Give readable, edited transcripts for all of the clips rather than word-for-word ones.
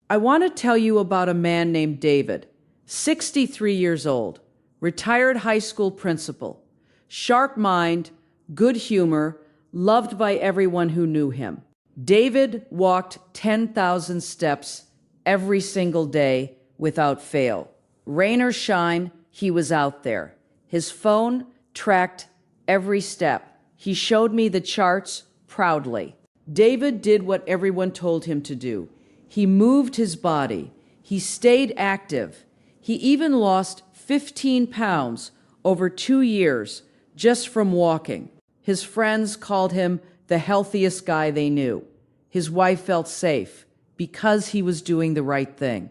I want to tell you about a man named David, 63 years old, retired high school principal, sharp mind, good humor, loved by everyone who knew him. David walked 10,000 steps every single day without fail. Rain or shine, he was out there. His phone tracked every step. He showed me the charts proudly. David did what everyone told him to do. He moved his body. He stayed active. He even lost 15 pounds over 2 years just from walking. His friends called him the healthiest guy they knew. His wife felt safe because he was doing the right thing.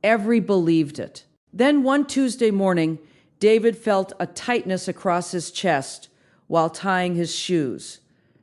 Everyone believed it. Then one Tuesday morning, David felt a tightness across his chest while tying his shoes.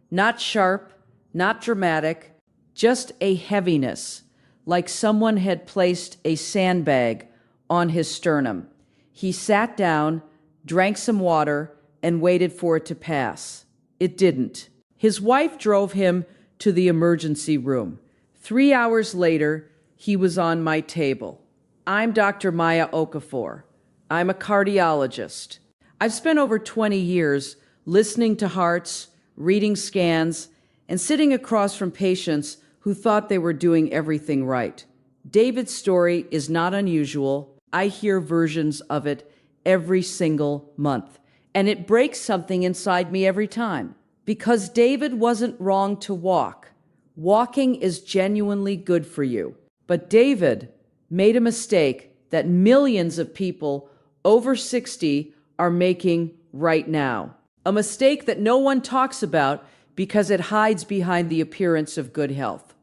Not sharp, not dramatic, just a heaviness, like someone had placed a sandbag on his sternum. He sat down, drank some water, and waited for it to pass. It didn't. His wife drove him to the emergency room. 3 hours later, he was on my table. I'm Dr. Maya Okafor. I'm a cardiologist. I've spent over 20 years listening to hearts, reading scans, and sitting across from patients who thought they were doing everything right. David's story is not unusual. I hear versions of it every single month, and it breaks something inside me every time. Because David wasn't wrong to walk. Walking is genuinely good for you. But David made a mistake that millions of people over 60 are making right now. A mistake that no one talks about because it hides behind the appearance of good health.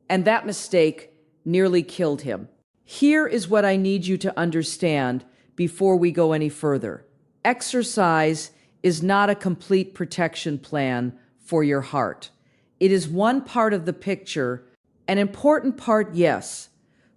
And that mistake nearly killed him. Here is what I need you to understand before we go any further. Exercise is not a complete protection plan for your heart. It is one part of the picture, an important part, yes,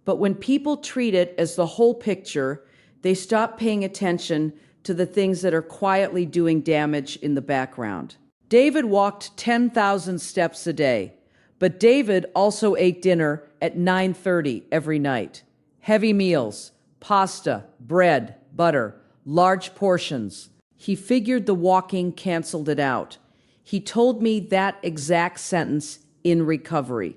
but when people treat it as the whole picture, they stop paying attention to the things that are quietly doing damage in the background. David walked 10,000 steps a day, but David also ate dinner at 9:30 every night. Heavy meals, pasta, bread, butter, large portions. He figured the walking canceled it out. He told me that exact sentence in recovery.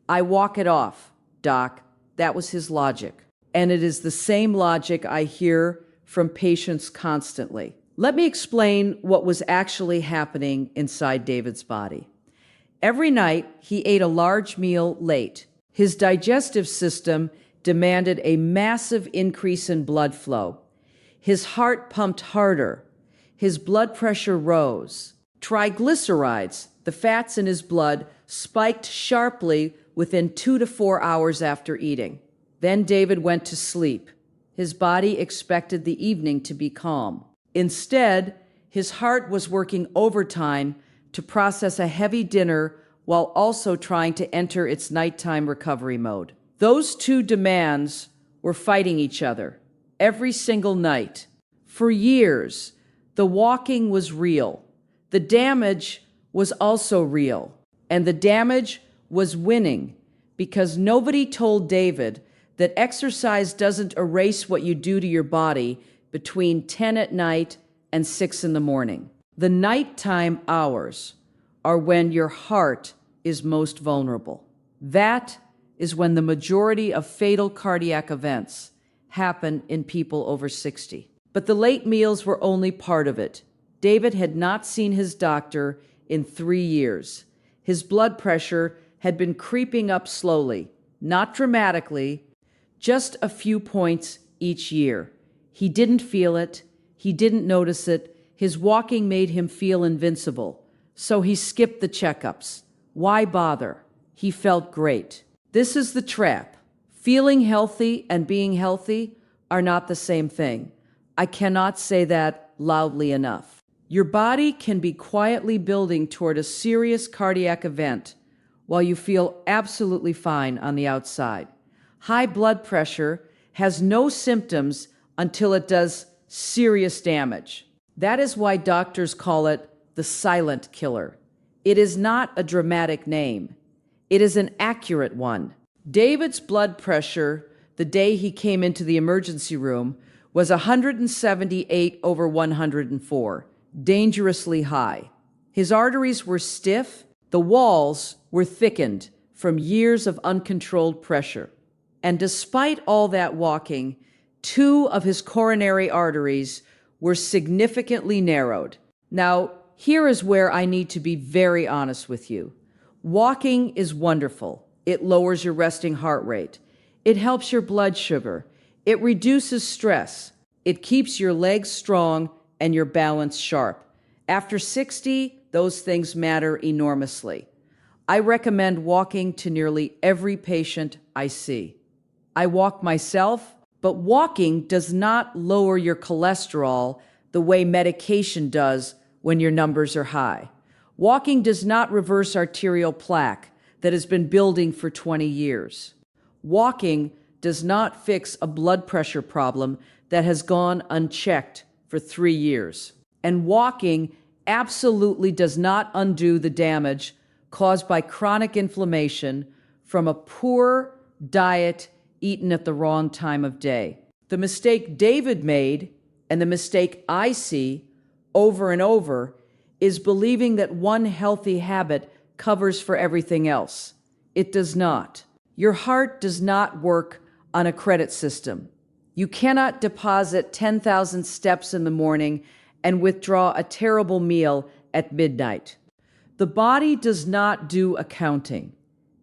I walk it off, Doc. That was his logic. And it is the same logic I hear from patients constantly. Let me explain what was actually happening inside David's body. Every night, he ate a large meal late. His digestive system demanded a massive increase in blood flow. His heart pumped harder. His blood pressure rose. Triglycerides, the fats in his blood, spiked sharply within 2 to 4 hours after eating. Then David went to sleep. His body expected the evening to be calm. Instead, his heart was working overtime to process a heavy dinner while also trying to enter its nighttime recovery mode. Those two demands were fighting each other every single night. For years, the walking was real. The damage was also real. And the damage was winning because nobody told David that exercise doesn't erase what you do to your body between 10 at night and 6 in the morning. The nighttime hours are when your heart is most vulnerable. That is when the majority of fatal cardiac events happen in people over 60. But the late meals were only part of it. David had not seen his doctor in 3 years. His blood pressure had been creeping up slowly, not dramatically, just a few points each year. He didn't feel it. He didn't notice it. His walking made him feel invincible. So he skipped the checkups. Why bother? He felt great. This is the trap. Feeling healthy and being healthy are not the same thing. I cannot say that loudly enough. Your body can be quietly building toward a serious cardiac event while you feel absolutely fine on the outside. High blood pressure has no symptoms until it does serious damage. That is why doctors call it the silent killer. It is not a dramatic name. It is an accurate one. David's blood pressure the day he came into the emergency room was 178 over 104, dangerously high. His arteries were stiff, the walls were thickened from years of uncontrolled pressure. And despite all that walking, two of his coronary arteries were significantly narrowed. Now, here is where I need to be very honest with you. Walking is wonderful. It lowers your resting heart rate. It helps your blood sugar. It reduces stress. It keeps your legs strong and your balance sharp. After 60, those things matter enormously. I recommend walking to nearly every patient I see. I walk myself, but walking does not lower your cholesterol the way medication does when your numbers are high. Walking does not reverse arterial plaque that has been building for 20 years. Walking does not fix a blood pressure problem that has gone unchecked for 3 years. And walking absolutely does not undo the damage caused by chronic inflammation from a poor diet eaten at the wrong time of day. The mistake David made, and the mistake I see over and over, is believing that one healthy habit covers for everything else. It does not. Your heart does not work on a credit system. You cannot deposit 10,000 steps in the morning and withdraw a terrible meal at midnight. The body does not do accounting.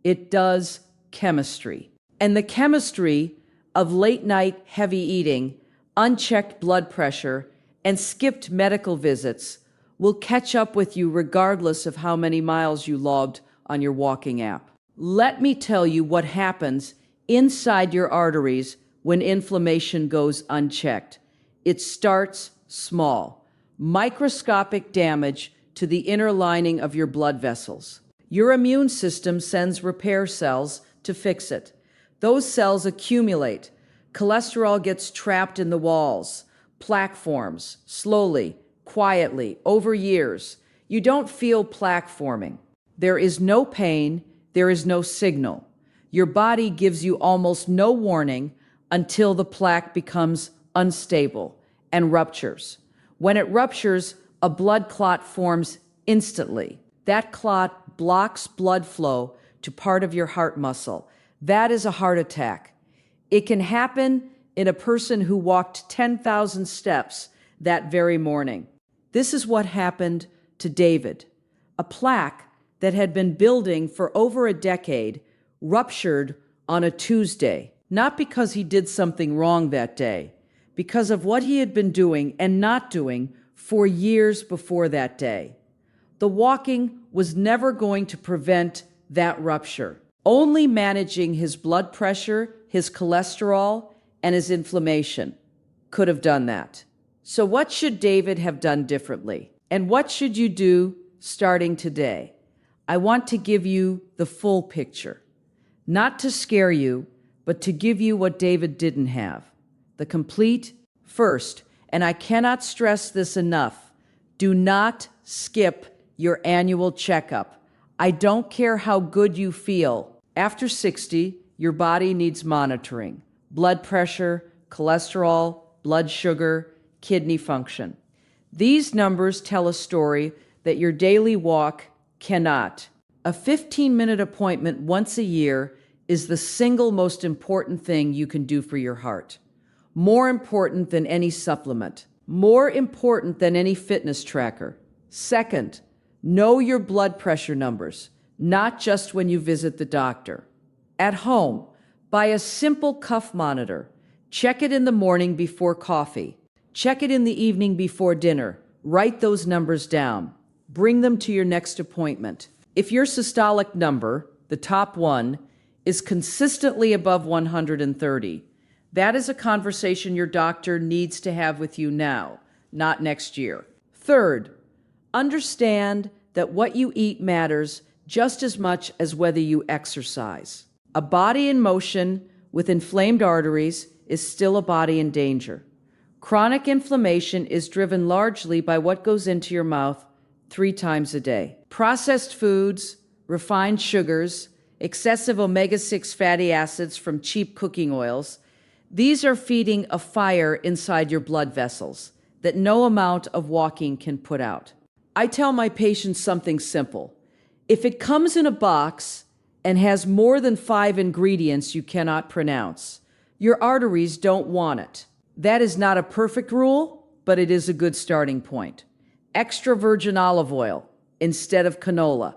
It does chemistry. And the chemistry of late-night heavy eating, unchecked blood pressure, and skipped medical visits will catch up with you regardless of how many miles you logged on your walking app. Let me tell you what happens inside your arteries when inflammation goes unchecked. It starts small. Microscopic damage to the inner lining of your blood vessels. Your immune system sends repair cells to fix it. Those cells accumulate. Cholesterol gets trapped in the walls. Plaque forms, slowly, quietly, over years. You don't feel plaque forming. There is no pain, there is no signal. Your body gives you almost no warning until the plaque becomes unstable and ruptures. When it ruptures, a blood clot forms instantly. That clot blocks blood flow to part of your heart muscle. That is a heart attack. It can happen in a person who walked 10,000 steps that very morning. This is what happened to David. A plaque that had been building for over a decade ruptured on a Tuesday, not because he did something wrong that day, because of what he had been doing and not doing for years before that day. The walking was never going to prevent that rupture. Only managing his blood pressure, his cholesterol, and his inflammation could have done that. So what should David have done differently? And what should you do starting today? I want to give you the full picture, not to scare you, but to give you what David didn't have, the complete first. And I cannot stress this enough. Do not skip your annual checkup. I don't care how good you feel. After 60, your body needs monitoring. Blood pressure, cholesterol, blood sugar, kidney function. These numbers tell a story that your daily walk cannot. A 15-minute appointment once a year is the single most important thing you can do for your heart. More important than any supplement. More important than any fitness tracker. Second, know your blood pressure numbers, not just when you visit the doctor. At home, buy a simple cuff monitor. Check it in the morning before coffee. Check it in the evening before dinner. Write those numbers down. Bring them to your next appointment. If your systolic number, the top one, is consistently above 130, that is a conversation your doctor needs to have with you now, not next year. Third, understand that what you eat matters just as much as whether you exercise. A body in motion with inflamed arteries is still a body in danger. Chronic inflammation is driven largely by what goes into your mouth 3 times a day. Processed foods, refined sugars, excessive omega-6 fatty acids from cheap cooking oils. These are feeding a fire inside your blood vessels that no amount of walking can put out. I tell my patients something simple. If it comes in a box and has more than 5 ingredients you cannot pronounce, your arteries don't want it. That is not a perfect rule, but it is a good starting point. Extra virgin olive oil instead of canola,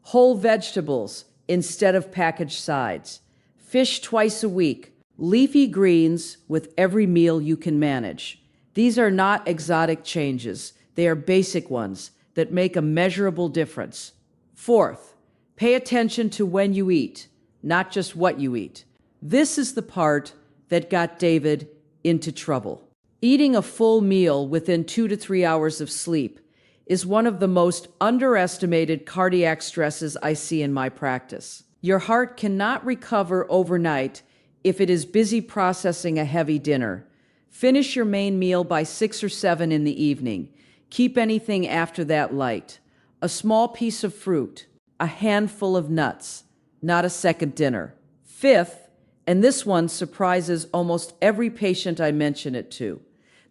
whole vegetables instead of packaged sides, fish twice a week, leafy greens with every meal you can manage. These are not exotic changes. They are basic ones that make a measurable difference. Fourth, pay attention to when you eat, not just what you eat. This is the part that got David into trouble. Eating a full meal within 2 to 3 hours of sleep is one of the most underestimated cardiac stresses I see in my practice. Your heart cannot recover overnight if it is busy processing a heavy dinner. Finish your main meal by 6 or 7 in the evening. Keep anything after that light. A small piece of fruit, a handful of nuts, not a second dinner. Fifth, and this one surprises almost every patient I mention it to,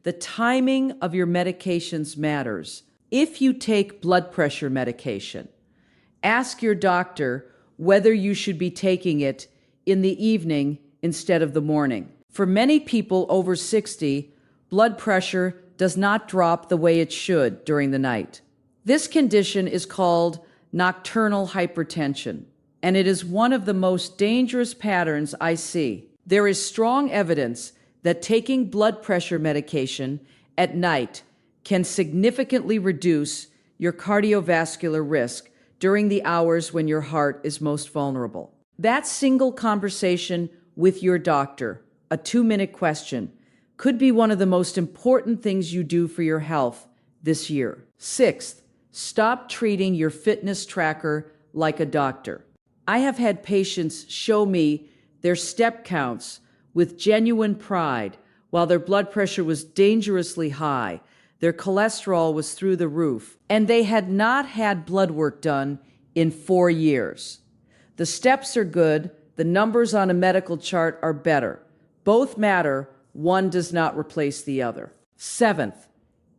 the timing of your medications matters. If you take blood pressure medication, ask your doctor whether you should be taking it in the evening instead of the morning. For many people over 60, blood pressure does not drop the way it should during the night. This condition is called nocturnal hypertension, and it is one of the most dangerous patterns I see. There is strong evidence that taking blood pressure medication at night can significantly reduce your cardiovascular risk during the hours when your heart is most vulnerable. That single conversation with your doctor, a 2-minute question, could be one of the most important things you do for your health this year. Sixth, stop treating your fitness tracker like a doctor. I have had patients show me their step counts with genuine pride while their blood pressure was dangerously high, their cholesterol was through the roof, and they had not had blood work done in 4 years. The steps are good, the numbers on a medical chart are better. Both matter, one does not replace the other. Seventh,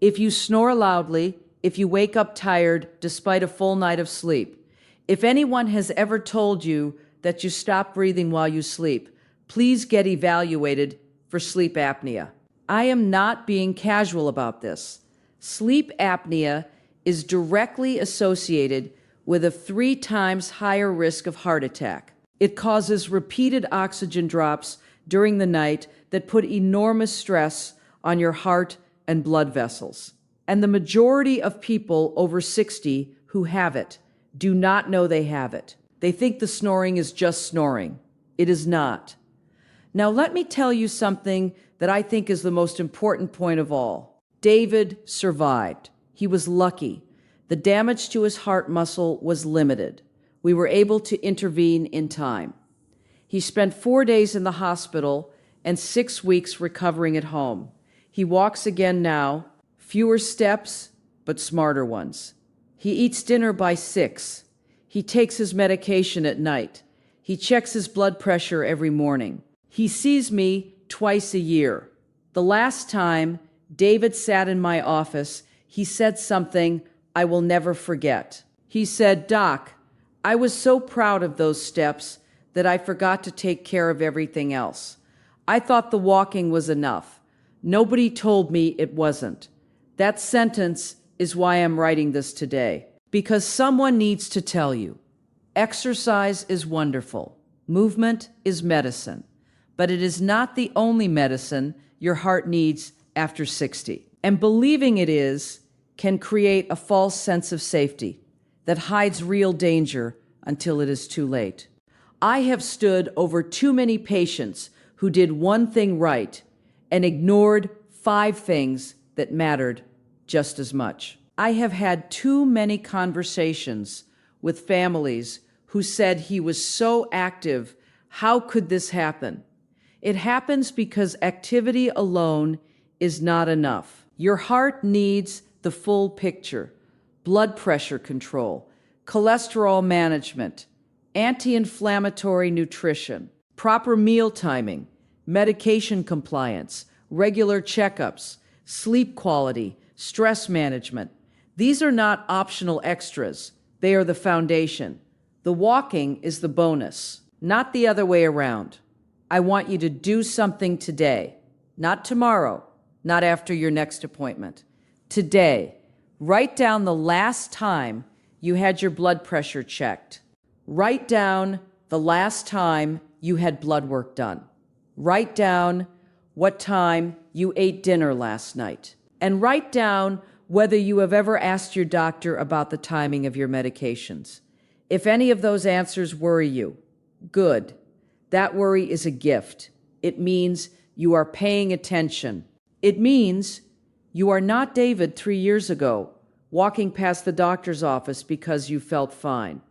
if you snore loudly, if you wake up tired despite a full night of sleep, if anyone has ever told you that you stop breathing while you sleep, please get evaluated for sleep apnea. I am not being casual about this. Sleep apnea is directly associated with a 3 times higher risk of heart attack. It causes repeated oxygen drops during the night that put enormous stress on your heart and blood vessels. And the majority of people over 60 who have it do not know they have it. They think the snoring is just snoring. It is not. Now let me tell you something that I think is the most important point of all. David survived. He was lucky. The damage to his heart muscle was limited. We were able to intervene in time. He spent 4 days in the hospital and 6 weeks recovering at home. He walks again now, fewer steps, but smarter ones. He eats dinner by 6. He takes his medication at night. He checks his blood pressure every morning. He sees me twice a year. The last time David sat in my office, he said something I will never forget. He said, "Doc, I was so proud of those steps that I forgot to take care of everything else. I thought the walking was enough. Nobody told me it wasn't." That sentence is why I'm writing this today, because someone needs to tell you. Exercise is wonderful. Movement is medicine, but it is not the only medicine your heart needs after 60. And believing it is can create a false sense of safety that hides real danger until it is too late. I have stood over too many patients who did one thing right and ignored 5 things that mattered just as much. I have had too many conversations with families who said he was so active, how could this happen? It happens because activity alone is not enough. Your heart needs the full picture: blood pressure control, cholesterol management, anti-inflammatory nutrition, proper meal timing, medication compliance, regular checkups, sleep quality, stress management. These are not optional extras. They are the foundation. The walking is the bonus, not the other way around. I want you to do something today, not tomorrow, not after your next appointment. Today, write down the last time you had your blood pressure checked. Write down the last time you had blood work done. Write down what time you ate dinner last night. And write down whether you have ever asked your doctor about the timing of your medications. If any of those answers worry you, good. That worry is a gift. It means you are paying attention. It means you are not David 3 years ago, walking past the doctor's office because you felt fine.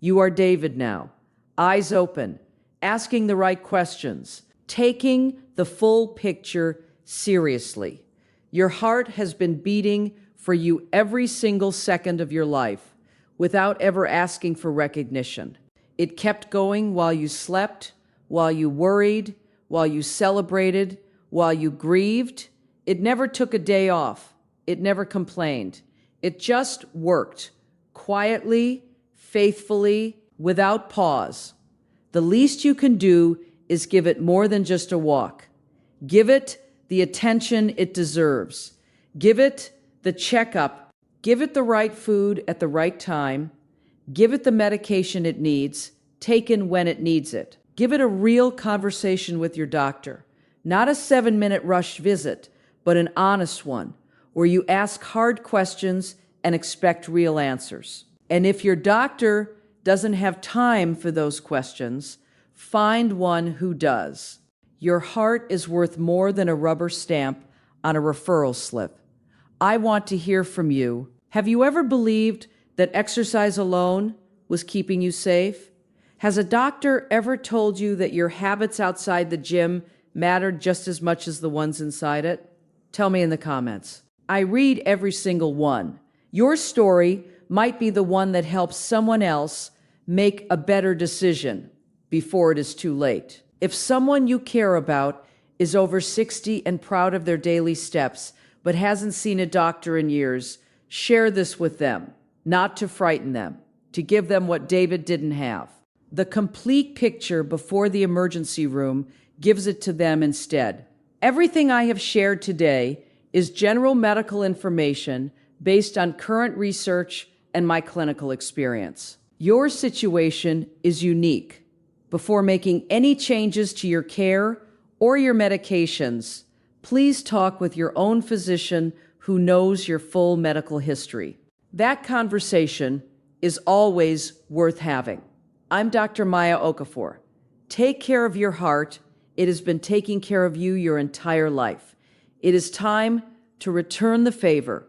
You are David now, eyes open, asking the right questions, taking the full picture seriously. Your heart has been beating for you every single second of your life without ever asking for recognition. It kept going while you slept, while you worried, while you celebrated, while you grieved. It never took a day off. It never complained. It just worked, quietly, faithfully, without pause. The least you can do is give it more than just a walk. Give it the attention it deserves. Give it the checkup. Give it the right food at the right time. Give it the medication it needs, taken when it needs it. Give it a real conversation with your doctor, not a 7-minute rushed visit, but an honest one, where you ask hard questions and expect real answers. And if your doctor doesn't have time for those questions, find one who does. Your heart is worth more than a rubber stamp on a referral slip. I want to hear from you. Have you ever believed that exercise alone was keeping you safe? Has a doctor ever told you that your habits outside the gym mattered just as much as the ones inside it? Tell me in the comments. I read every single one. Your story might be the one that helps someone else make a better decision before it is too late. If someone you care about is over 60 and proud of their daily steps, but hasn't seen a doctor in years, share this with them, not to frighten them, to give them what David didn't have. The complete picture before the emergency room gives it to them instead. Everything I have shared today is general medical information based on current research and my clinical experience. Your situation is unique. Before making any changes to your care or your medications, please talk with your own physician who knows your full medical history. That conversation is always worth having. I'm Dr. Maya Okafor. Take care of your heart. It has been taking care of you your entire life. It is time to return the favor